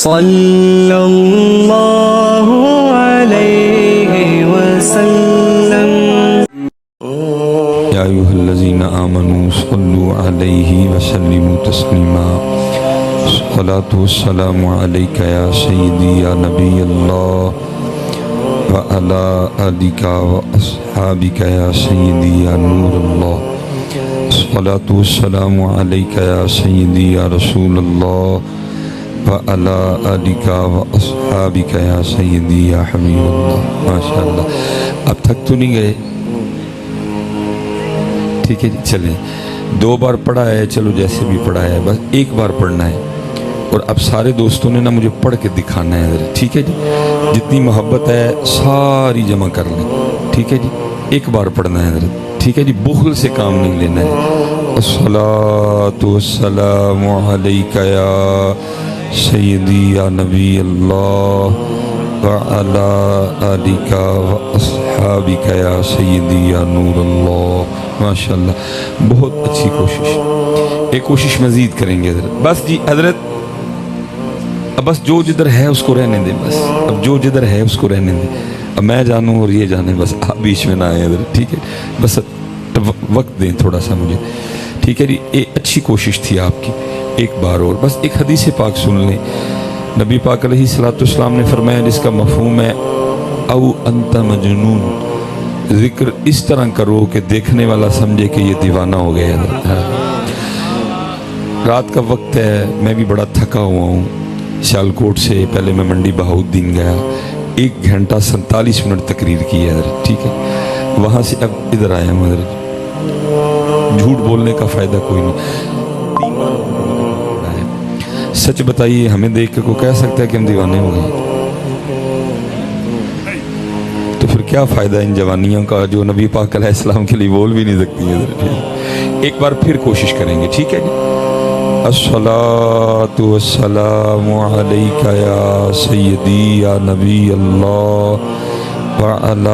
صلی اللہ علیہ وسلم یا ایھا الذین آمنوا صلوا علیہ وسلموا تسلیما الصلاۃ والسلام علیک یا سیدی یا نبی اللہ وعلی آلک واصحابک یا سیدی یا نور اللہ الصلاۃ والسلام علیک یا سیدی یا رسول اللہ وعلی آلک واصحابک یا سیدی یا حبیب اللہ۔ ماشاءاللہ، اب تھک تو نہیں گئے؟ ٹھیک ہے جی، چلیں 2 بار پڑھا ہے، چلو جیسے بھی پڑھا ہے، بس 1 بار پڑھنا ہے، اور اب سارے دوستوں نے نا مجھے پڑھ کے دکھانا ہے ذرا، ٹھیک ہے جی؟ جتنی محبت ہے ساری جمع کر لیں، ٹھیک ہے جی؟ 1 بار پڑھنا ہے ذرا، ٹھیک ہے جی؟ بخل سے کام نہیں لینا ہے۔ الصلاۃ والسلام علیک یا سیدی یا نبی اللہ وعلی آلک واصحابک یا سیدی یا نور اللہ۔ ماشاءاللہ، بہت اچھی کوشش، ایک کوشش مزید کریں گے حضرت۔ بس جی حضرت، اب بس جو جدھر ہے اس کو رہنے دیں، بس اب جو جدھر ہے اس کو رہنے دیں، اب میں جانوں اور یہ جانے، بس آپ بیچ میں نہ آئے حضرت، ٹھیک ہے؟ بس وقت دیں تھوڑا سا مجھے، ٹھیک ہے جی؟ ایک اچھی کوشش تھی آپ کی، 1 بار اور بس ایک حدیث پاک سن لیں۔ نبی پاک علیہ الصلوۃ والسلام نے فرمایا، جس کا مفہوم ہے او انت مجنون، ذکر اس طرح کرو کہ دیکھنے والا سمجھے کہ یہ دیوانہ ہو گیا ہے۔ رات کا وقت ہے، میں بھی بڑا تھکا ہوا ہوں، سیالکوٹ سے پہلے میں منڈی بہاؤالدین گیا، 1 گھنٹہ 47 منٹ تقریر کی ہے حضرت، ٹھیک ہے؟ وہاں سے اب ادھر آیا ہوں حضرت۔ جھوٹ بولنے کا فائدہ کوئی نہیں، 3 بار پڑھا ہے۔ سچ بتائیے، ہمیں دیکھ کے کوئی کہہ سکتا ہے کہ ہم دیوانے ہو گئے؟ تو پھر کیا فائدہ ان جوانیوں کا جو نبی پاک علیہ السلام کے لیے بول بھی نہیں سکتی ہیں؟ 1 بار پھر کوشش کریں گے، ٹھیک ہے جی؟ الصلاۃ والسلام علیک یا سیدی یا نبی اللہ وعلی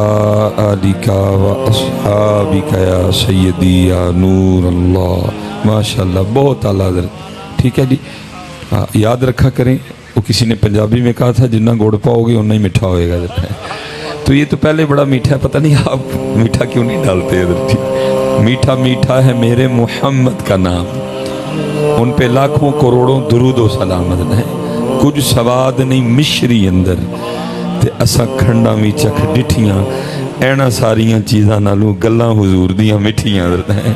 آلک واصحابک یا سیدی یا نور اللہ۔ ماشاءاللہ، بہت اعلیٰ حضرت، ٹھیک ہے جی؟ یاد رکھا کریں، وہ کسی نے پنجابی میں کہا تھا، جتنا گڑ پاؤ گے اتنا ہی میٹھا ہوئے گا حضرت۔ تو یہ تو پہلے بڑا میٹھا ہے، پتہ نہیں آپ میٹھا کیوں نہیں ڈالتے حضرت؟ میٹھا میٹھا ہے میرے محمد کا نام، ان پہ لاکھوں کروڑوں درود و سلام ہے، کچھ سواد نہیں مشری اندر تے اسا کھنڈا بھی چکھ ڈٹھیاں، اینا ساریاں چیزاں نالوں گلاں حضور دیاں مٹھیاں حضرت ہیں۔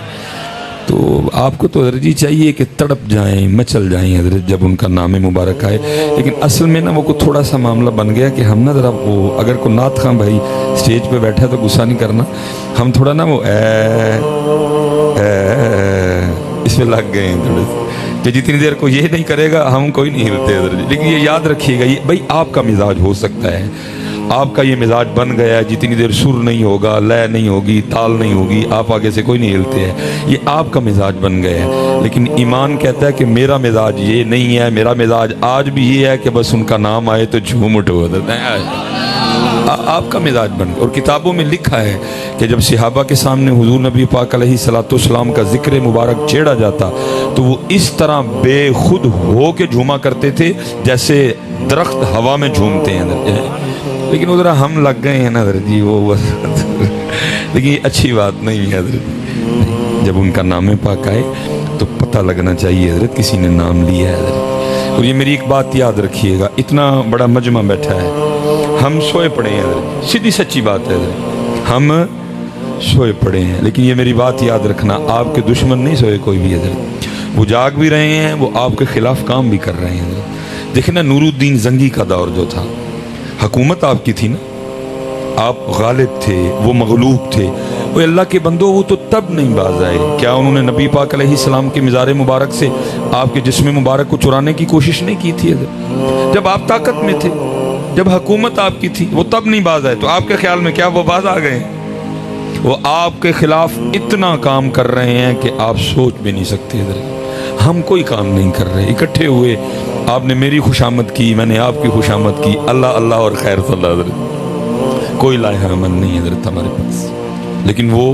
تو آپ کو تو حضرت جی چاہیے کہ تڑپ جائیں، مچل جائیں حضرت جب ان کا نام مبارک آئے، لیکن اصل میں نا وہ کو تھوڑا سا معاملہ بن گیا کہ ہم نا ذرا وہ، اگر کوئی نعت خواں بھائی سٹیج پہ بیٹھا ہے تو غصہ نہیں کرنا، ہم تھوڑا نا وہ اس میں لگ گئے ہیں تھوڑے سے، کہ جتنی دیر کو یہ نہیں کرے گا ہم کوئی نہیں ہلتے حضرت جی۔ لیکن یہ یاد رکھیے گا، یہ بھائی آپ کا مزاج ہو سکتا ہے، آپ کا یہ مزاج بن گیا ہے، جتنی دیر سر نہیں ہوگا، لے نہیں ہوگی، تال نہیں ہوگی، آپ آگے سے کوئی نہیں ہلتے ہیں، یہ آپ کا مزاج بن گیا ہے۔ لیکن ایمان کہتا ہے کہ میرا مزاج یہ نہیں ہے، میرا مزاج آج بھی یہ ہے کہ بس ان کا نام آئے تو جھوم اٹھو حضرت، آپ کا مزاج بن گیا۔ اور کتابوں میں لکھا ہے کہ جب صحابہ کے سامنے حضور نبی پاک علیہ الصلوۃ والسلام کا ذکر مبارک چھیڑا جاتا تو وہ اس طرح بے خود ہو کے جھوما کرتے تھے جیسے درخت ہوا میں جھومتے ہیں۔ لیکن ادھر ہم لگ گئے ہیں نا حضرت جی، وہ بس لیکن یہ اچھی بات نہیں ہے حضرت، جب ان کا نام پاک آئے تو پتہ لگنا چاہیے حضرت کسی نے نام لیا ہے حضرت۔ اور یہ میری ایک بات یاد رکھیے گا، اتنا بڑا مجمع بیٹھا ہے، ہم سوئے پڑے ہیں حضرت، سیدھی سچی بات ہے حضرت، ہم سوئے پڑے ہیں، لیکن یہ میری بات یاد رکھنا، آپ کے دشمن نہیں سوئے کوئی بھی حضرت، وہ جاگ بھی رہے ہیں، وہ آپ کے خلاف کام بھی کر رہے ہیں حضرت۔ دیکھیں نا، نور الدین زنگی کا دور جو تھا، حکومت آپ کی تھی نا، آپ غالب تھے، وہ مغلوب تھے، وہ اللہ کے بندو، وہ تو تب نہیں باز آئے، کیا انہوں نے نبی پاک علیہ السلام کے مزار مبارک سے آپ کے جسم مبارک کو چرانے کی کوشش نہیں کی تھی حضرت؟ جب آپ طاقت میں تھے، جب حکومت آپ کی تھی، وہ تب نہیں باز آئے، تو آپ کے خیال میں کیا وہ باز آ گئے؟ وہ آپ کے خلاف اتنا کام کر رہے ہیں کہ آپ سوچ بھی نہیں سکتے حضرت۔ ہم کوئی کام نہیں کر رہے، اکٹھے ہوئے، آپ نے میری خوشامد کی، میں نے آپ کی خوشامد کی، اللہ اللہ اور خیر صلی اللہ حضرت، کوئی لائحہ عمل نہیں حضرت ہمارے پاس، لیکن وہ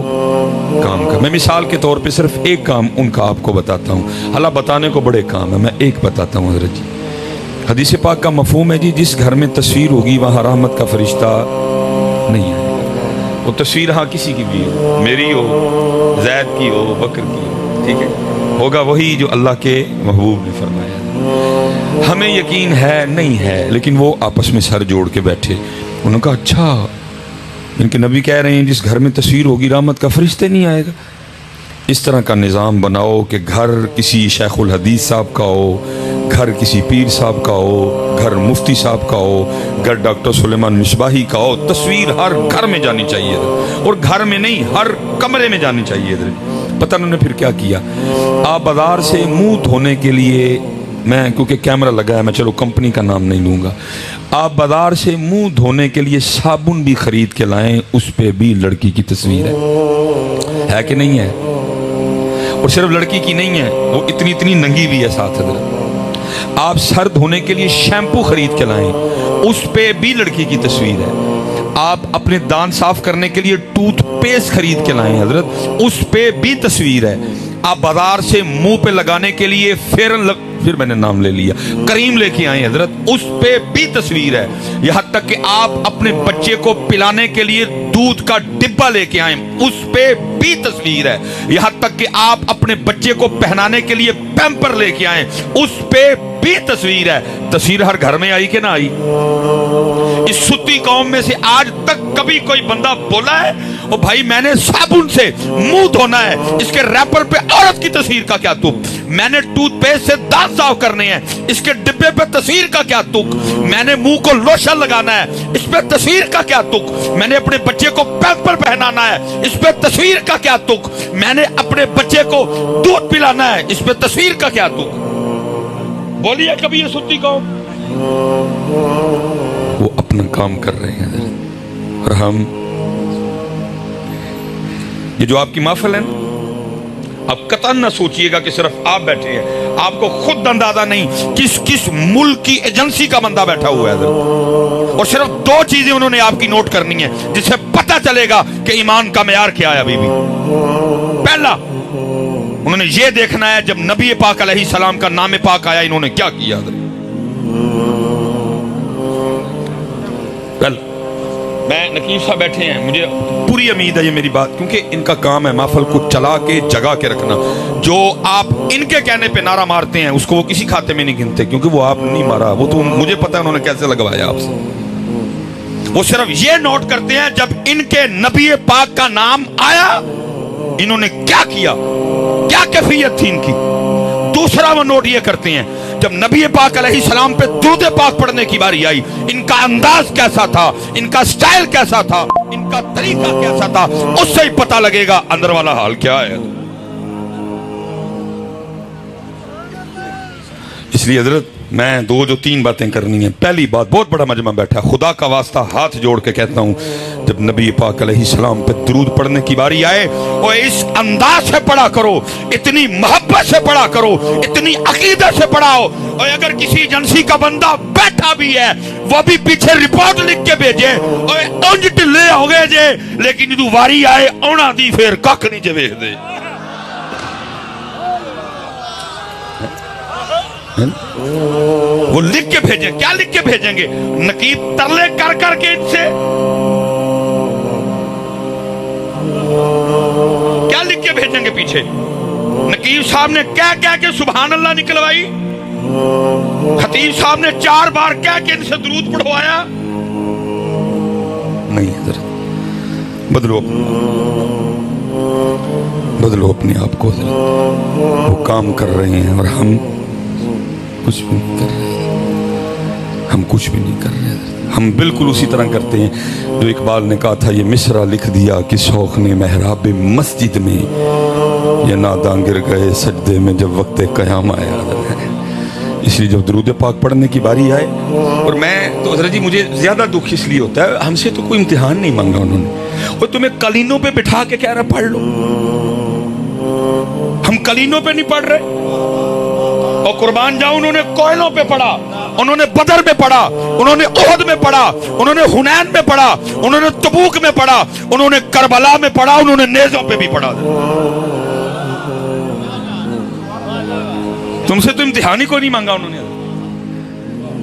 کام کا، میں مثال کے طور پہ صرف ایک کام ان کا آپ کو بتاتا ہوں، اللہ بتانے کو بڑے کام ہے، میں ایک بتاتا ہوں حضرت جی۔ حدیث پاک کا مفہوم ہے جی جس گھر میں تصویر ہوگی وہاں رحمت کا فرشتہ نہیں آئے. وہ تصویر ہاں کسی کی بھی ہو، میری ہو، زید کی ہو، بکر کی ہو، ٹھیک ہے، ہوگا وہی جو اللہ کے محبوب نے فرمایا. ہمیں یقین ہے نہیں ہے، لیکن وہ آپس میں سر جوڑ کے بیٹھے. انہوں نے کہا اچھا ان کے نبی کہہ رہے ہیں جس گھر میں تصویر ہوگی رحمت کا فرشتہ نہیں آئے گا. اس طرح کا نظام بناؤ کہ گھر کسی شیخ الحدیث صاحب کا ہو، گھر کسی پیر صاحب کا ہو، گھر مفتی صاحب کا ہو، گھر ڈاکٹر سلیمان مصباحی کا ہو. تصویر ہر گھر میں جانی چاہیے، اور گھر میں نہیں ہر کمرے میں جانی چاہیے. پتہ انہوں نے پھر کیا کیا، آپ بازار سے منہ دھونے کے لیے، میں کیونکہ کیمرہ لگا ہے میں چلو کمپنی کا نام نہیں لوں گا، آپ بازار سے منہ دھونے کے لیے صابن بھی خرید کے لائیں، اس پہ بھی لڑکی کی تصویر ہے کہ نہیں ہے؟ اور صرف لڑکی کی نہیں ہے، وہ اتنی اتنی ننگی بھی ہے ساتھ. حضرت آپ سر دھونے کے لیے شیمپو خرید کے لائیں، اس پہ بھی لڑکی کی تصویر ہے. آپ اپنے دانت صاف کرنے کے لیے ٹوتھ پیسٹ خرید کے لائیں حضرت، اس پہ بھی تصویر ہے. آپ بازار سے منہ پہ لگانے کے لیے پھر میں نے نام لے لیا کریم لے کے آئیں حضرت، اس پہ بھی تصویر ہے. یہاں تک کہ آپ اپنے بچے کو پلانے کے لیے دودھ کا ڈبہ لے کے آئیں، اس پہ بھی تصویر ہے. یہاں تک کہ آپ اپنے بچے کو پہنانے کے لیے پیمپر لے کے آئیں، اس پہ بھی تصویر ہے. تصویر ہر گھر میں آئی کہ نہ آئی؟ اس ستی قوم میں سے آج تک کبھی کوئی بندہ بولا ہے او بھائی میں نے صابن سے منہ دھونا ہے، اس کے ریپر پہ عورت کی تصویر کا کیا تک؟ میں نے ٹوتھ پیسٹ سے دانت صاف کرنے ہیں، اس کے ڈبے پہ تصویر کا کیا تک؟ میں نے منہ کو لوشن لگانا ہے، اس پہ تصویر کا کیا تک؟ میں نے اپنے بچے کو پیمپر پہنانا ہے، اس پہ تصویر کا کیا تک؟ میں نے اپنے بچے کو دودھ پلانا ہے، اس پہ تصویر کا کیا تک؟ بولیے کبھی یہ ستی قوم؟ وہ اپنا کام کر رہے ہیں اور ہم یہ جو آپ کی محفل ہے نا، اب قطعاً نہ سوچئے گا کہ صرف آپ بیٹھے ہیں، آپ کو خود اندازہ نہیں کس ملک کی ایجنسی کا بندہ بیٹھا ہوا ہے. اور صرف 2 چیزیں انہوں نے آپ کی نوٹ کرنی ہیں جس سے پتہ چلے گا کہ ایمان کا معیار کیا ہے. ابھی بھی پہلا انہوں نے یہ دیکھنا ہے جب نبی پاک علیہ السلام کا نام پاک آیا انہوں نے کیا کیا. میں نقیب صاحب بیٹھے ہیں، مجھے پوری امید ہے یہ میری بات، کیونکہ ان کا کام ہے محفل کو چلا کے جگا کے رکھنا. جو آپ ان کے کہنے پہ نعرہ مارتے ہیں اس کو وہ کسی کھاتے میں نہیں گنتے، کیونکہ وہ آپ نہیں مارا، وہ تو مجھے پتا ہے انہوں نے کیسے لگوایا آپ سے. وہ صرف یہ نوٹ کرتے ہیں جب ان کے نبی پاک کا نام آیا انہوں نے کیا کیا، کیا کیفیت تھی ان کی. دوسرا وہ نوٹ یہ کرتے ہیں جب نبی پاک علیہ السلام پہ درود پاک پڑھنے کی باری آئی ان کا انداز کیسا تھا، ان کا سٹائل کیسا تھا، ان کا طریقہ کیسا تھا، اس سے ہی پتہ لگے گا اندر والا حال کیا ہے. اس لیے حضرت میں 2-3 باتیں کرنی ہیں. پہلی بات، بہت بڑا مجمع بیٹھا، خدا کا واسطہ ہاتھ جوڑ کے کہتا ہوں جب نبی پاک علیہ السلام پہ درود پڑھنے کی باری آئے اور اس انداز سے پڑھا کرو، اتنی محبت سے پڑھا کرو، اتنی عقیدت سے پڑھاؤ. اور اگر کسی ایجنسی کا بندہ بیٹھا بھی ہے وہ بھی پیچھے رپورٹ لکھ کے بھیجے اور اونج ٹلے ہو گئے جے، لیکن جو واری آئے اونا دی پھر کک نہیں جے ویکھ دے. وہ لکھ کے بھیجیں، کیا لکھ کے بھیجیں گے؟ نقیب ترلے کر کر کے ان سے کیا لکھ کے بھیجیں گے پیچھے؟ نقیب صاحب نے کہہ کے سبحان اللہ نکلوائی، خطیب صاحب نے 4 بار کہہ کے ان سے درود پڑھوایا. نہیں حضرت، بدلو اپنے آپ کو حضرت. وہ کام کر رہے ہیں اور ہم کچھ بھی نہیں کر رہے، ہم کچھ بھی نہیں کر رہے. ہم بالکل اسی طرح کرتے ہیں جو اقبال نے کہا تھا، یہ مصرع لکھ دیا کہ شوق نے محراب مسجد میں، یہ ناداں گر گئے سجدے میں جب وقت قیام آیا. اس لیے جب درود پاک پڑھنے کی باری آئے، اور میں تو حضرت جی مجھے زیادہ دکھ اس لیے ہوتا ہے، ہم سے تو کوئی امتحان نہیں مانگا انہوں نے، اور تمہیں قلینوں پہ بٹھا کے کہہ رہا پڑھ لو. ہم قلینوں پہ نہیں پڑھ رہے. اور قربان جاؤ انہوں نے کوئلوں پہ پڑھا، انہوں نے بدر میں پڑھا، انہوں نے احد میں پڑھا، انہوں نے حنین میں پڑھا، انہوں نے تبوک میں پڑھا، انہوں نے کربلا میں پڑھا، انہوں نے نیزوں پہ بھی پڑھا. تم سے تو امتحان ہی کو نہیں مانگا انہوں نے.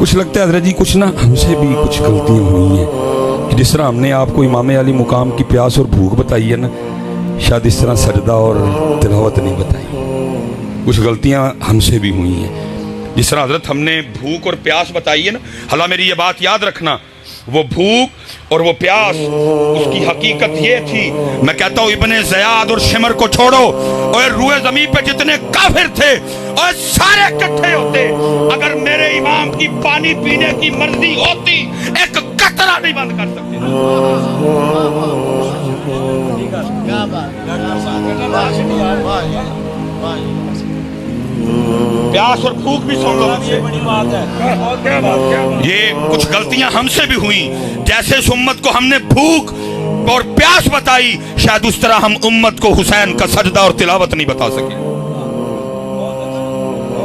کچھ لگتا ہے حضرت جی کچھ نا ہم سے بھی کچھ غلطیاں ہوئی ہیں، جس طرح ہم نے آپ کو امام علی مقام کی پیاس اور بھوک بتائی ہے نا، شاید اس طرح سجدہ اور تلاوت نہیں بتائی، کچھ غلطیاں ہم سے بھی ہوئی ہیں۔ جس طرح حضرت ہم نے بھوک اور پیاس بتائی ہے نا، حالہ میری یہ بات یاد رکھنا، وہ بھوک اور وہ پیاس اس کی حقیقت یہ تھی، میں کہتا ہوں ابن زیاد اور شمر کو چھوڑو اور روئے زمین پہ جتنے کافر تھے اور سارے اکٹھے ہوتے، اگر میرے امام کی پانی پینے کی مرضی ہوتی ایک قطرہ نہیں بند کر سکتے۔ پیاس اور بھوک بھی سن لو مجھ سے، یہ کچھ غلطیاں ہم سے بھی ہوئیں، جیسے اس امت کو ہم نے بھوک اور پیاس بتائی، شاید اس طرح ہم امت کو حسین کا سجدہ اور تلاوت نہیں بتا سکے،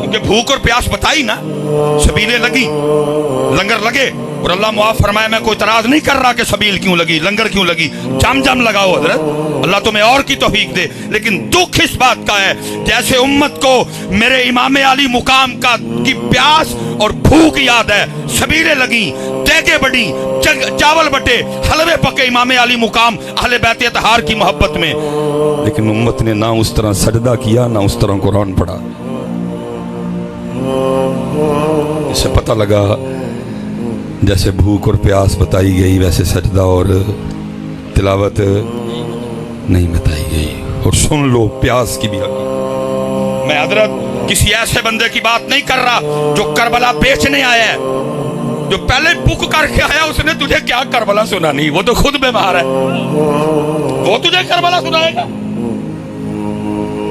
کیونکہ بھوک اور پیاس بتائی نا، سبیلیں لگی، لنگر لگے، اور اللہ معاف فرمائے میں کوئی اعتراض نہیں کر رہا کہ سبیل کیوں لگی، لنگر کیوں لگی، جم جم لگاؤ حضرت، اللہ تمہیں اور کی توفیق دے، لیکن دکھ اس بات کا ہے جیسے امت کو میرے امام علی مقام کی پیاس اور بھوک یاد ہے، سبیلیں لگیں، دیگیں بڑی، چاول بٹے، حلوے پکے امام علی مقام اہل بیت اطہار کی محبت میں، لیکن امت نے نہ اس طرح سجدہ کیا نہ اس طرح قرآن پڑھا۔ اس سے پتہ لگا جیسے بھوک اور پیاس بتائی گئی ویسے سجدہ اور تلاوت نہیں بتائی گئی۔ اور سن لو پیاس کی بھی حقیقت، میں حضرت کسی ایسے بندے کی بات نہیں کر رہا جو کربلا بیچنے آیا ہے، جو پہلے بک کر کے آیا، اس نے تجھے کیا کربلا سنا نہیں، وہ تو خود بیمار ہے، وہ تجھے کربلا سنائے گا،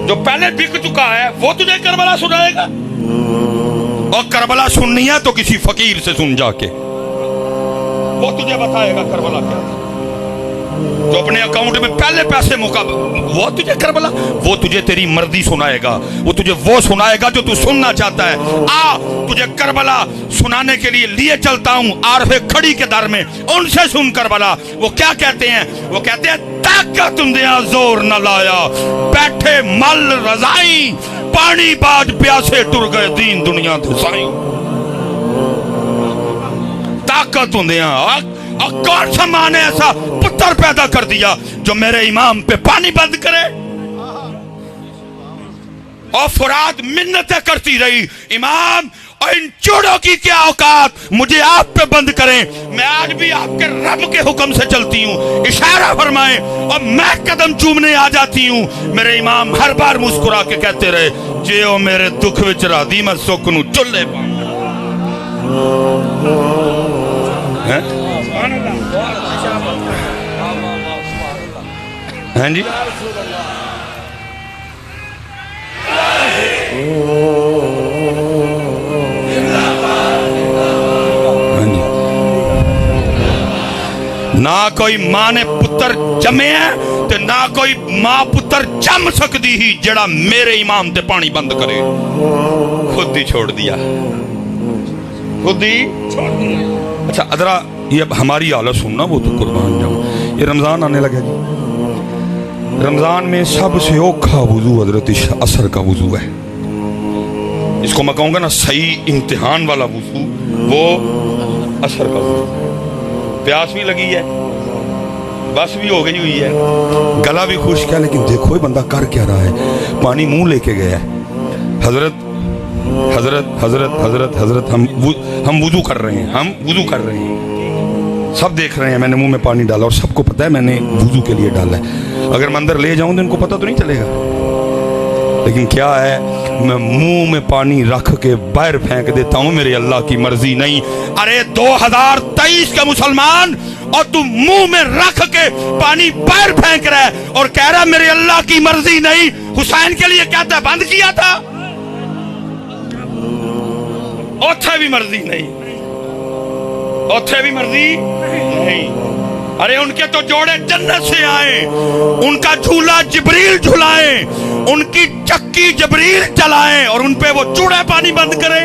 جو پہلے بک چکا ہے وہ تجھے کربلا سنائے گا، اور کربلا سننی ہے تو کسی فقیر سے سن جا کے، وہ تجھے بتائے گا کربلا کیا تھا، جو اپنے اکاؤنٹ میں پہلے پیسے وہ تجھے کربلا، وہ تجھے تیری مرضی سنائے گا، وہ تجھے وہ سنائے گا جو تو سننا چاہتا ہے۔ آ تجھے کربلا سنانے کے لیے چلتا ہوں عارف کھڑی کے در میں، ان سے سن کربلا، وہ کیا کہتے ہیں، وہ کہتے ہیں طاقت دیا زور نہ لایا، بیٹھے مل رضائی، پانی باج پیاسے ٹر گئے دین دنیا دھسائی۔ طاقت دیا، اور کون سا ماں نے ایسا پتر پیدا کر دیا جو میرے امام پہ پانی بند کرے؟ اور فرات منتیں کرتی رہی، امام اور ان چوڑوں کی کیا اوقات مجھے آپ پہ بند کریں، میں آج بھی آپ کے رب کے حکم سے چلتی ہوں، اشارہ فرمائیں اور میں قدم چومنے آ جاتی ہوں۔ میرے امام ہر بار مسکرا کے کہتے رہے، جے او میرے دکھ وچ راضی میں سکھ نو چلے پاؤں۔ ہاں جی، نہ کوئی ماں نے پتر جمے ہیں تو نہ کوئی ماں پتر جم سکتی ہی جڑا میرے امام تے پانی بند کرے، خود ہی چھوڑ دیا، خود ہی چھوڑ دیا۔ اچھا ادرا یہ اب ہماری حالت سننا، وہ تو قربان جاؤں، یہ رمضان آنے لگا جی، رمضان میں سب سے اوکھا وضو حضرت عصر کا وضو ہے، اس کو میں کہوں گا نا صحیح امتحان والا وضو، وہ عصر کا وضو، پیاس بھی لگی ہے، بس بھی ہو گئی ہوئی ہے، گلا بھی خشک ہے، لیکن دیکھو یہ بندہ کر کیا رہا ہے، پانی منہ لے کے گیا ہے، حضرت حضرت حضرت حضرت حضرت ہم وضو کر رہے ہیں، ہم وضو کر رہے ہیں، سب دیکھ رہے ہیں، میں نے منہ میں پانی ڈالا اور سب کو پتہ ہے میں نے وضو کے لیے ڈالا ہے، اگر میں اندر لے جاؤں تو ان کو پتہ تو نہیں چلے گا، لیکن کیا ہے میں منہ میں پانی رکھ کے باہر پھینک دیتا ہوں، میرے اللہ کی مرضی نہیں۔ ارے 2023 کا مسلمان، اور تم منہ میں رکھ کے پانی باہر پھینک رہا ہے اور کہہ رہا میرے اللہ کی مرضی نہیں، حسین کے لیے کہتا ہے بند کیا تھا، اوتھے بھی مرضی نہیں، اوتھے بھی مرضی نہیں۔ ارے ان کے تو جوڑے جنت سے آئے، ان کا جھولا جبریل جھلائے، ان کی چکی جبریل چلائے اور ان پہ وہ چوڑے پانی بند کرے،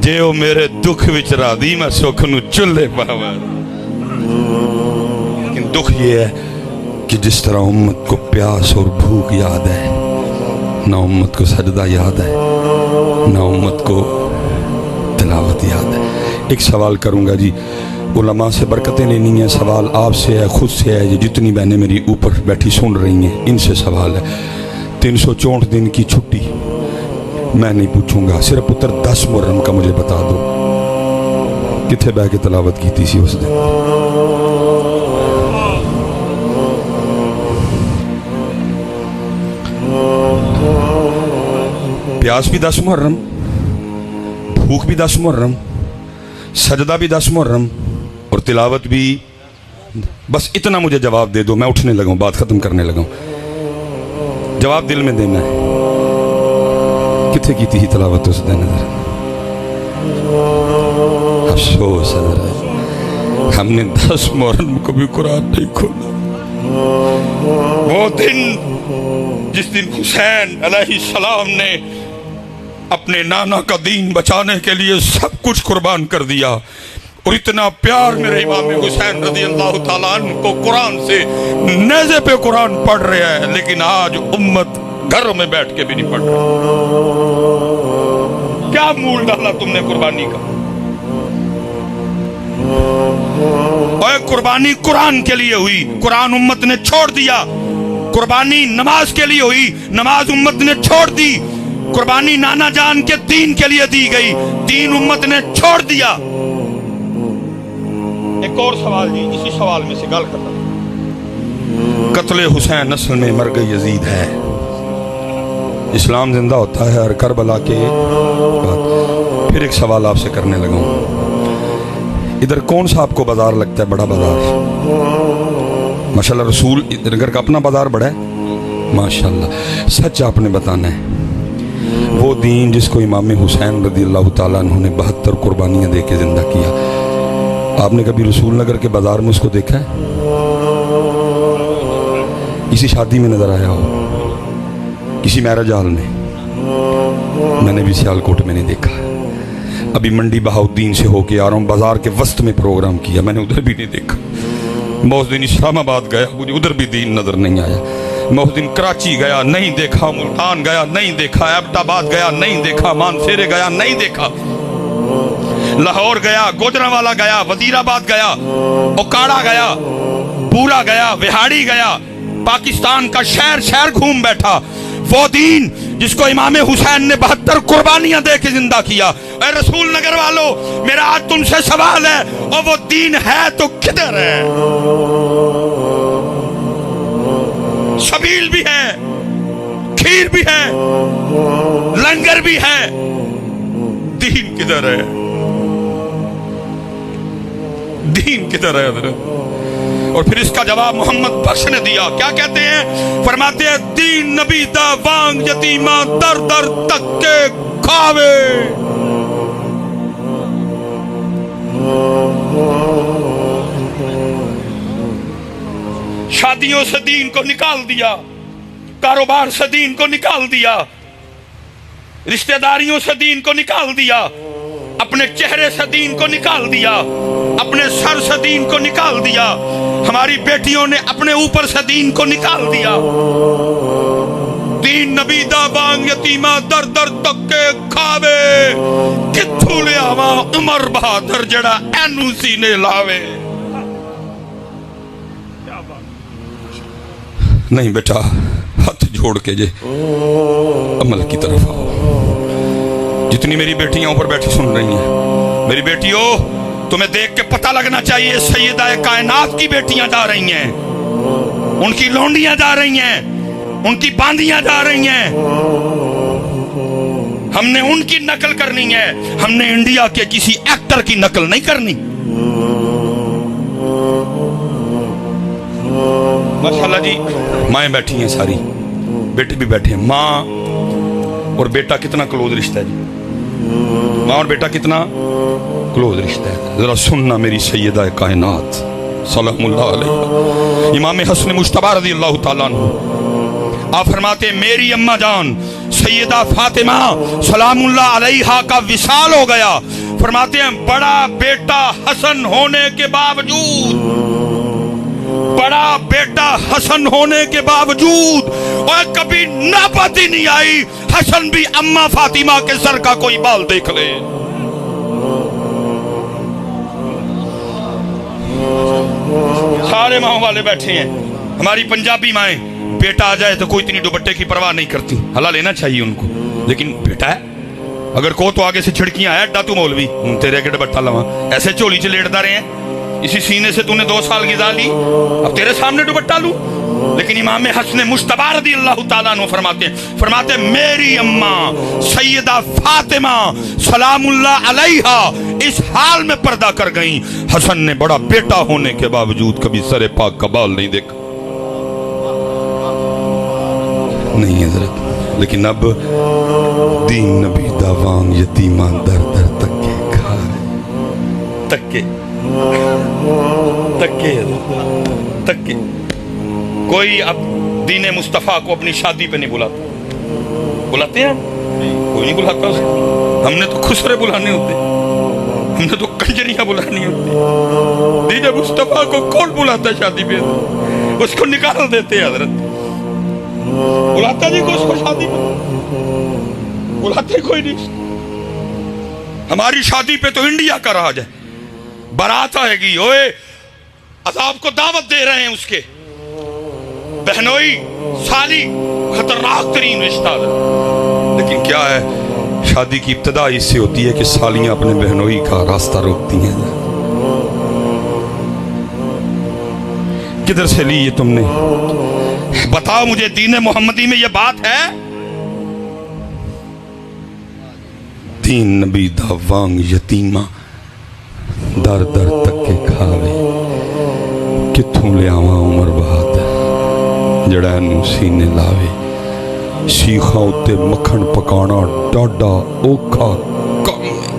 جے او میرے دکھ وچ راضی میں سکھ نو چلے پاواں۔ لیکن دکھ یہ ہے کہ جس طرح امت کو پیاس اور بھوک یاد ہے، نہ امت کو سجدہ یاد ہے، نہ امت کو تلاوت یاد ہے. ایک سوال کروں گا جی, علماء سے برکتیں لینی ہیں, سوال آپ سے ہے, خود سے ہے, جتنی بہنیں میری اوپر بیٹھی سن رہی ہیں ان سے سوال ہے. 364 دن کی چھٹی میں نہیں پوچھوں گا, صرف پتر 10 محرم کا مجھے بتا دو کتنے بہ کے تلاوت کی تھی اس دن. پیاس بھی 10 محرم, بھوک بھی 10 محرم, سجدہ بھی 10 محرم, اور تلاوت بھی. بس اتنا مجھے جواب دے دو, میں اٹھنے لگا ہوں, بات ختم کرنے لگا ہوں. جواب دل میں دینا ہے. کتنے کی تھی تلاوت اس دن؟ افسوس ہے ہم نے 10 محرم کو بھی قرآن نہیں کھولا. وہ دن جس دن حسین علیہ السلام نے اپنے نانا کا دین بچانے کے لیے سب کچھ قربان کر دیا, اور اتنا پیار میرے امام حسین رضی اللہ تعالیٰ عنہ کو قرآن سے, نیزے پہ قرآن پڑھ رہے ہیں, لیکن آج امت گھروں میں بیٹھ کے بھی نہیں پڑھ رہی. کیا مول ڈالا تم نے قربانی کا؟ اور قربانی قرآن کے لیے ہوئی, قرآن امت نے چھوڑ دیا. قربانی نماز کے لیے ہوئی, نماز امت نے چھوڑ دی. قربانی نانا جان کے دین کے لیے دی گئی, دین امت نے چھوڑ دیا. ایک اور سوال جی, اسی سوال میں سے گل کرتا ہوں. قتل حسین اصل میں مرگ یزید ہے. اسلام زندہ ہوتا ہے اور کربلا کے بعد. پھر ایک سوال آپ سے کرنے لگا ہوں. ادھر کون سا آپ کو بازار لگتا ہے بڑا بازار؟ ماشاءاللہ رسول ادھر کا اپنا بازار بڑا ہے ماشاءاللہ. سچ آپ نے بتانا ہے. وہ دین جس کو امام حسین رضی اللہ تعالیٰ عنہ نے 72 قربانیاں دے کے زندہ کیا, آپ نے کبھی رسول نگر کے بازار میں اس کو دیکھا ہے؟ کسی شادی میں نظر آیا ہو, کسی میرج ہال میں نے بھی سیالکوٹ میں نہیں دیکھا. ابھی منڈی بہاؤدین سے ہو کے آ رہا ہوں, بازار کے وسط میں پروگرام کیا, میں نے ادھر بھی نہیں دیکھا. میں اس دن اسلام آباد گیا, مجھے ادھر بھی دین نظر نہیں آیا. میں اس دن کراچی گیا, نہیں دیکھا. ملتان گیا, نہیں دیکھا. ایبٹ آباد گیا, نہیں دیکھا. مانسیرے گیا, نہیں دیکھا. لاہور گیا, گوجرانوالا گیا, وزیر آباد گیا, اوکاڑا گیا, پورا گیا, وہاڑی گیا, پاکستان کا شہر شہر گھوم بیٹھا. وہ دین جس کو امام حسین نے 72 قربانیاں دے کے زندہ کیا. اے رسول نگر والو, میرا آج تم سے سوال ہے, اور وہ دین ہے تو کدھر ہے؟ شبیل بھی ہے, کھیر بھی ہے, لنگر بھی ہے, دین کدھر ہے؟ دین کدھر ہے حضرت؟ اور پھر اس کا جواب محمد بخش نے دیا. کیا کہتے ہیں؟ فرماتے ہیں دین نبی دا وانگ یتیماں در در تک کے کھاوے. شادیوں سے دین کو نکال دیا, کاروبار سے دین کو نکال دیا, رشتہ داریوں سے دین کو نکال دیا, اپنے چہرے سے دین کو نکال دیا, اپنے سر سے دین کو نکال دیا. ہماری بیٹیوں نے اپنے اوپر سے دین کو نکال دیا. دین نبی دا بانگ یتیمہ در در تک کے کھاوے, کتھو لے آواں عمر بہادر جڑا اینو سینے لاوے. نہیں بیٹا, ہاتھ جوڑ کے جے عمل کی طرف آؤ. جتنی میری بیٹیاں اوپر بیٹھی سن رہی ہیں, میری بیٹیوں تمہیں دیکھ کے پتہ لگنا چاہیے سیدہ کائنات کی بیٹیاں جا رہی ہیں, ان کی لونڈیاں جا رہی ہیں, ان کی باندیاں جا رہی ہیں. ہم نے ان کی نقل کرنی ہے, ہم نے انڈیا کے کسی ایکٹر کی نقل نہیں کرنی. ماشاءاللہ جی, مائیں بیٹھی ہیں ساری, بیٹے بھی بیٹھے ہیں. ماں اور بیٹا کتنا کلوز رشتہ ہے جی, ماں اور بیٹا کتنا کلوز رشتہ ہے. ذرا سننا میری سیدہ کائنات سلام اللہ علیہ امام حسن مجتبی رضی اللہ تعالیٰ عنہ, آپ فرماتے ہیں میری اماں جان سیدہ فاطمہ سلام اللہ علیہا کا وصال ہو گیا. فرماتے ہیں بڑا بیٹا حسن ہونے کے باوجود, بڑا بیٹا حسن ہونے کے باوجود, اور کبھی نوبت ہی نہیں آئی حسن بھی اماں فاطمہ کے سر کا کوئی بال دیکھ لے. سارے ماؤں والے بیٹھے ہیں. ہماری پنجابی مائیں بیٹا آ جائے تو کوئی اتنی دوپٹے کی پرواہ نہیں کرتی, حلال لینا چاہیے ان کو, لیکن بیٹا ہے اگر کو تو آگے سے چھڑکیاں ہے ڈا تو مولوی تیرے کے دوپٹہ لواں, ایسے چولی چ لیٹتا رہے ہیں, اسی سینے سے تو نے 2 سال غذا لی, اب تیرے سامنے دوپٹہ لوں. لیکن امام حسن مجتبی رضی اللہ تعالیٰ عنہ فرماتے ہیں میری اماں سیدہ فاطمہ سلام اللہ علیہا اس حال میں پردہ کر گئیں, حسن نے بڑا بیٹا ہونے کے باوجود کبھی سر پاک کا بال نہیں دیکھا. نہیں حضرت, لیکن اب دین نبی داوان یتیمان در در تکے کھائے, تکے تکے تکے. کوئی اب دین مصطفیٰ کو اپنی شادی پہ نہیں بلاتا, بلاتے ہیں کوئی نہیں بلاتا اسے. ہم نے تو خسرے بلانے ہوتے, ہم نے تو کنجریاں بلانی ہوتی. دین مصطفیٰ کو کون بلاتا ہے شادی پہ؟ اس کو نکال دیتے ہیں حضرت. بلاتا جی کو اس کو شادی پہ بلاتے کوئی نہیں. ہماری شادی پہ تو انڈیا کا راج ہے, بارات آئے گی, اوے عذاب کو دعوت دے رہے ہیں اس کے. بہنوئی سالی خطرناک ترین رشتہ ہے, لیکن کیا ہے شادی کی ابتدا اس سے ہوتی ہے کہ سالیاں اپنے بہنوئی کا راستہ روکتی ہیں. کدھر سے لی یہ تم نے؟ بتاؤ مجھے دین محمدی میں یہ بات ہے؟ دین نبی دا وانگ یتیمہ در در تکے کھاوے, کتھوں لے آواں عمر بہادر جڑا نو سینے لاوے. شیخاں اتے مکھن پکانا ڈاڈا اوکھا کم ہے,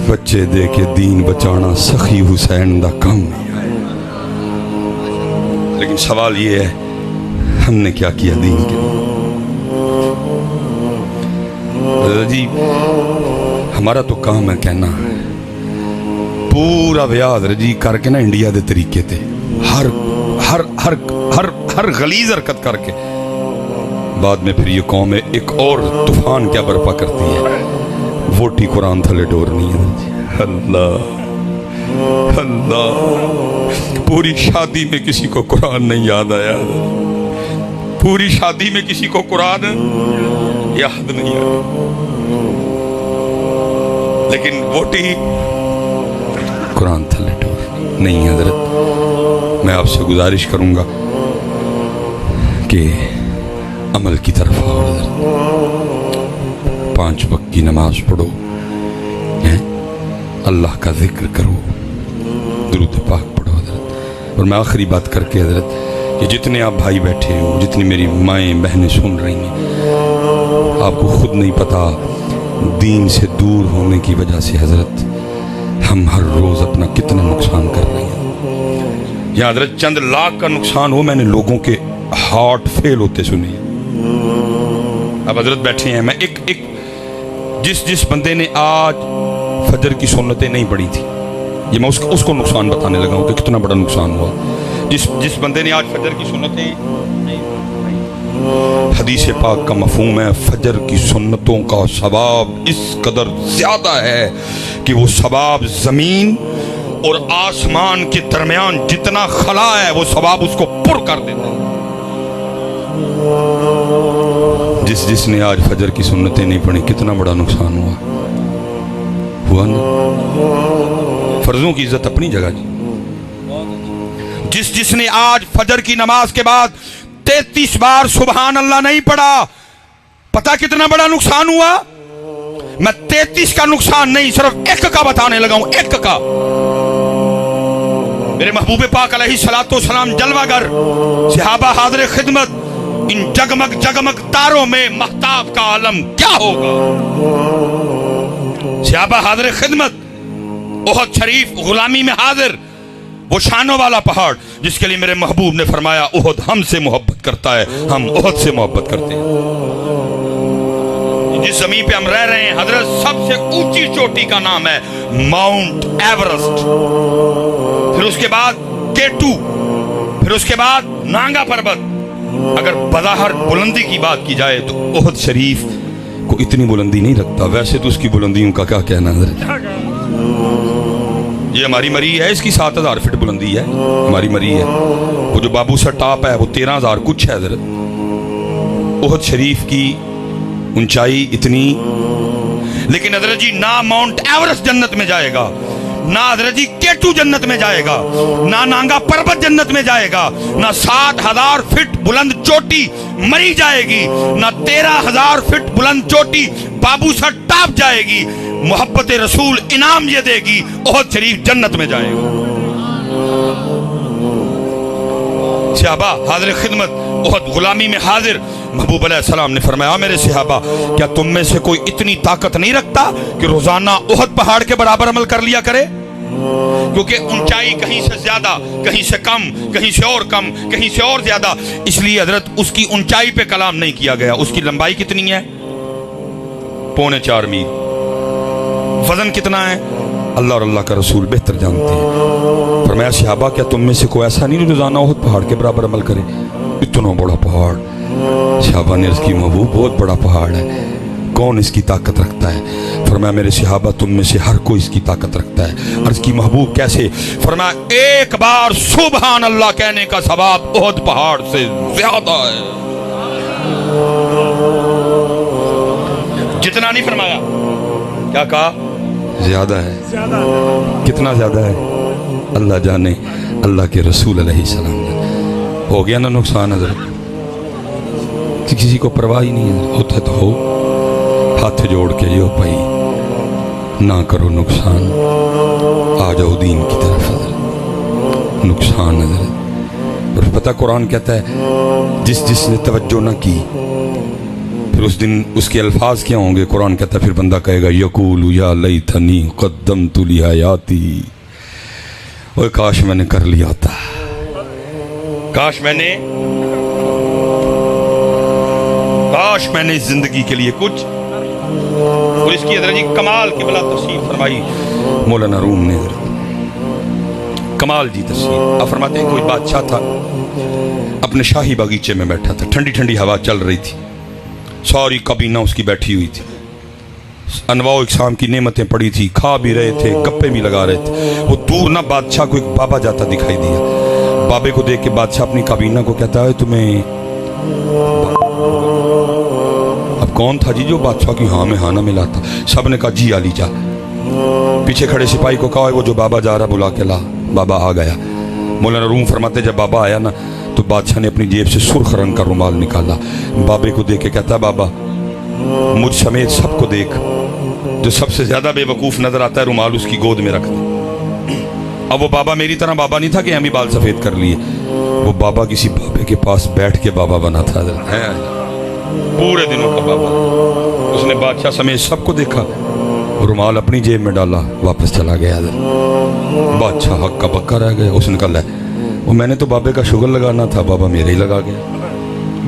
بچے دے کے دین بچانا سخی حسین دا کم ہے. لیکن سوال یہ ہے ہم نے کیا کیا دین کے لیے؟ جی ہمارا تو کام ہے کہنا, پورا بیاض رجی کر کے نا انڈیا دے طریقے تے ہر ہر ہر ہر ہر غلیظ حرکت کر کے بعد میں پھر یہ قوم ایک اور طوفان کیا برپا کرتی ہے, ووٹی قرآن تھلے ڈورنی ہے. اللہ اللہ, پوری شادی میں کسی کو قرآن نہیں یاد آیا, پوری شادی میں کسی کو قرآن یاد نہیں آیا, لیکن ووٹی قرآن تھلے ڈور نہیں. حضرت میں آپ سے گزارش کروں گا کہ عمل کی طرف آؤ. حضرت 5 وقت کی نماز پڑھو, اللہ کا ذکر کرو, درود پاک پڑھو. حضرت اور میں آخری بات کر کے حضرت, کہ جتنے آپ بھائی بیٹھے ہوں, جتنی میری مائیں بہنیں سن رہی ہیں, آپ کو خود نہیں پتا دین سے دور ہونے کی وجہ سے حضرت ہم ہر روز اپنا کتنا نقصان کر رہے ہیں. یا حضرت چند لاکھ کا نقصان ہو, میں نے لوگوں کے ہارٹ فیل ہوتے سنے. اب حضرت بیٹھے ہیں, میں ایک جس بندے نے آج فجر کی سنتیں نہیں پڑھی تھی, یہ میں اس کو نقصان بتانے لگا ہوں کہ کتنا بڑا نقصان ہوا. جس بندے نے آج فجر کی سنتیں, حدیث پاک کا مفہوم ہے فجر کی سنتوں کا ثواب اس قدر زیادہ ہے کہ وہ ثواب زمین اور آسمان کے درمیان جتنا خلا ہے وہ ثواب اس کو پر کر دیتا ہے. جس نے آج فجر کی سنتیں نہیں پڑھی کتنا بڑا نقصان ہوا نا. فرضوں کی عزت اپنی جگہ جی. جس نے آج فجر کی نماز کے بعد 33 بار سبحان اللہ نہیں پڑھا, پتہ کتنا بڑا نقصان ہوا. میں 33 کا نقصان نہیں صرف 1 کا بتانے لگا ہوں, 1 کا. میرے محبوب پاک علیہ الصلوۃ والسلام جلوہ گر, صحابہ حاضر خدمت, ان جگمگ تاروں میں مہتاب کا عالم کیا ہوگا. صحابہ حاضر خدمت, احد شریف غلامی میں حاضر, وہ شانوں والا پہاڑ جس کے لیے میرے محبوب نے فرمایا احد ہم سے محبت کرتا ہے, ہم احد سے محبت کرتے ہیں. جس زمین پہ ہم رہ رہے ہیں حضرت سب سے اونچی چوٹی کا نام ہے ماؤنٹ ایورسٹ, پھر اس کے بعد K2, پھر اس کے بعد نانگا پربت. اگر بظاہر بلندی کی بات کی جائے تو احد شریف کو اتنی بلندی نہیں رکھتا, ویسے تو اس کی بلندیوں کا کیا کہنا حضرت. یہ ہماری مری ہے، اس کی 7000 فٹ بلندی ہے، ہماری مری ہے. وہ جو بابو سر ٹاپ ہے وہ 13000 کچھ ہے حضرت. احد شریف کی اونچائی اتنی، لیکن حضرت جی نہ ماؤنٹ ایورسٹ جنت میں جائے گا، نہ حضرت جی کیٹو جنت میں جائے گا، نہ نانگا پربت جنت میں جائے گا، نہ 7000 فٹ بلند چوٹی مری جائے گی، نہ 13000 فٹ بلند چوٹی بابو سر ٹاپ جائے گی. محبت رسول انعام یہ دے گی، احد شریف جنت میں جائے گا. صحابہ حاضر خدمت، احد غلامی میں حاضر. محبوب علیہ السلام نے فرمایا میرے صحابہ کیا تم میں سے کوئی اتنی طاقت نہیں رکھتا کہ روزانہ احد پہاڑ کے برابر عمل کر لیا کرے؟ کیونکہ اونچائی کہیں سے زیادہ، کہیں سے کم، کہیں سے اور کم، کہیں سے اور زیادہ. اس لیے حضرت اس کی اونچائی پہ کلام نہیں کیا گیا. اس کی لمبائی کتنی ہے؟ 4.25 میل. وزن کتنا ہے؟ اللہ اور اللہ کا رسول بہتر جانتے ہیں. فرمایا صحابہ کیا تم میں سے کوئی ایسا نہیں روزانہ احد پہاڑ کے برابر عمل کرے؟ اتنا بڑا پہاڑ. صحابہ نے عرض کی محبوب بہت بڑا پہاڑ ہے، کون اس کی طاقت رکھتا ہے؟ فرمایا میرے صحابہ تم میں سے ہر کوئی اس کی طاقت رکھتا ہے. عرض کی محبوب کیسے؟ فرمایا ایک بار سبحان اللہ کہنے کا ثواب احد پہاڑ سے زیادہ ہے. جتنا نہیں فرمایا، کیا کہا؟ زیادہ ہے. کتنا زیادہ ہے اللہ جانے، اللہ کے رسول علیہ السلام جانے. ہو گیا نا نقصان حضرت؟ کسی کو پرواہ ہی نہیں ہے، ہوتا تو ہو. ہاتھ جوڑ کے جو بھائی نہ کرو نقصان، آ جاؤ دین کی طرف. حضرت نقصان حضرت. اور پتہ قرآن کہتا ہے جس نے توجہ نہ کی پھر اس دن اس کے الفاظ کیا ہوں گے؟ قرآن کہتا ہے پھر بندہ کہے گا یقول یا لیتنی قدمت لحیاتی، اوہ کاش میں نے کر لیا ہوتا، کاش میں نے اس زندگی کے لیے کچھ. اور اس کی حضرت جی کمال کی بلا تفسیر فرمائی مولانا روم نے. کمال جی تفسیر آپ فرماتے ہیں کوئی بادشاہ تھا اپنے شاہی باغیچے میں بیٹھا تھا، ٹھنڈی ٹھنڈی ہوا چل رہی تھی، ساری کابینہ اس کی بیٹھی ہوئی تھی، انواع و اقسام کی نعمتیں پڑی تھی، کھا بھی رہے تھے، گپے بھی لگا رہے تھے. وہ دور نہ بادشاہ کو ایک بابا جاتا دکھائی دیا. بابے کو دیکھ کے بادشاہ اپنی کابینہ کو کہتا ہے تمہیں اب کون تھا جی جو بادشاہ کی ہاں میں ہاں ملا تھا؟ سب نے کہا جی علی جا. پیچھے کھڑے سپاہی کو کہا وہ جو بابا جا رہا بلا کے لا. بابا آ گیا. مولانا روم فرماتے جب بابا آیا نا تو بادشاہ نے اپنی جیب سے سرخ رنگ کا رومال نکالا. بابے کو دیکھ کے کہتا ہے بابا مجھ سمیت سب کو دیکھ، جو سب سے زیادہ بے وقوف نظر آتا ہے رومال اس کی گود میں رکھ دے. اب وہ بابا میری طرح بابا نہیں تھا کہ ہم ہی بال سفید کر لیے. وہ بابا کسی بابے کے پاس بیٹھ کے بابا بنا تھا، پورے دنوں کا بابا. اس نے بادشاہ سمیت سب کو دیکھا، رومال اپنی جیب میں ڈالا، واپس چلا گیا. بادشاہ ہک کا بکا رہ گیا. اس نے کہا وہ میں نے تو بابے کا شگر لگانا تھا، بابا میرے ہی لگا گیا.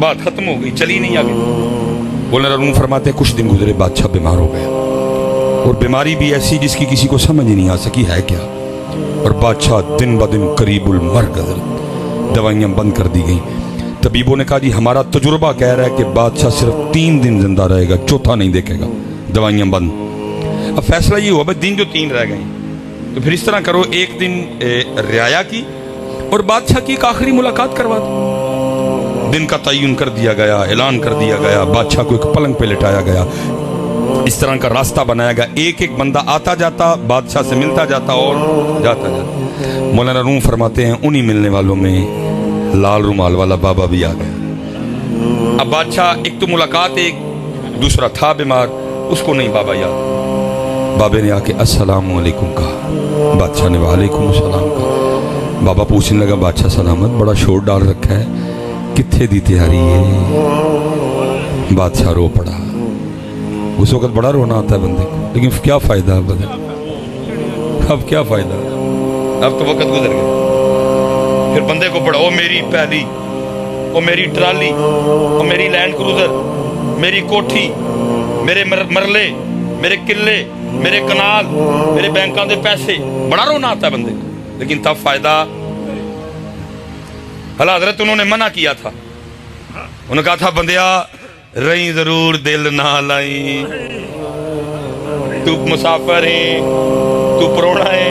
بات ختم ہو گئی، چلی نہیں آگے. مولانا روم فرماتے کچھ دن گزرے بادشاہ بیمار ہو گیا، اور بیماری بھی ایسی جس کی کسی کو سمجھ ہی نہیں آ سکی ہے کیا. اور بادشاہ دن بدن قریب المرگ، دوائیاں بند کر دی گئیں. طبیبوں نے کہا جی ہمارا تجربہ کہہ رہا ہے کہ بادشاہ صرف 3 دن زندہ رہے گا، چوتھا نہیں دیکھے گا. دوائیاں بند. اب فیصلہ یہ ہوا بھائی دن جو 3 رہ گئے تو پھر اس طرح کرو ایک دن رعایا کی اور بادشاہ کی ایک آخری ملاقات کروا دو. دن کا تعین کر دیا گیا، اعلان کر دیا گیا، بادشاہ کو ایک پلنگ پہ لٹایا گیا. اس طرح کا راستہ بنایا گیا، ایک ایک بندہ آتا جاتا بادشاہ سے ملتا جاتا اور جاتا جاتا. مولانا روم فرماتے ہیں انہی ملنے والوں میں لال رومال والا بابا بھی آ گیا. اب بادشاہ ایک تو ملاقات، ایک دوسرا تھا بیمار، اس کو نہیں بابا یاد. بابے نے آ کے السلام علیکم کہا، بادشاہ نے وعلیکم السلام کہا. بابا پوچھنے لگا بادشاہ سلامت، بڑا شور ڈال رکھا ہے، کتنے دی تیاری ہے؟ بادشاہ رو پڑا. اس وقت بڑا رونا آتا ہے بندے کو، لیکن کیا فائدہ اب بدل، اب کیا فائدہ، اب تو وقت گزر گیا. پھر بندے کو پڑھا، وہ میری پہلی، وہ میری ٹرالی، وہ میری لینڈ کروزر، میری کوٹھی، میرے مرلے، میرے قلعے، میرے کنال، میرے بینکاں دے پیسے. بڑا رونا آتا ہے بندے کو، لیکن تب فائدہ. اللہ حضرت انہوں نے منع کیا تھا، انہوں نے کہا تھا بندیا رہی ضرور دل نہ لائی، تو مسافر ہے، تو پروڑا ہے،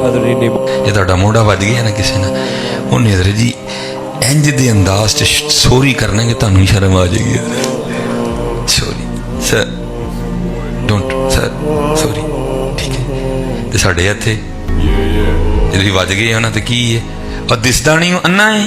ਜੇ ਤੁਹਾਡਾ ਮੋਢਾ ਵੱਜ ਗਿਆ ਨਾ ਕਿਸੇ ਨਾਲ, ਉਹਨੇ ਹਜ਼ਰਤ ਜੀ ਇੰਜ ਦੇ ਅੰਦਾਜ਼ 'ਚ ਸੋਰੀ ਕਰਨਾ ਕਿ ਤੁਹਾਨੂੰ ਸ਼ਰਮ ਆ ਜਾਏਗੀ। Sorry sir, don't sir, sorry, ਠੀਕ ਹੈ। ਤੇ ਸਾਡੇ ਇੱਥੇ ਜਿਹੜੀ ਵੱਜ ਗਏ ਉਹਨਾਂ ਤੇ ਕੀ ਹੈ, ਉਹ ਦਿਸਦਾ ਨਹੀਂ, ਉਹ ਅੰਨਾ ਹੈ।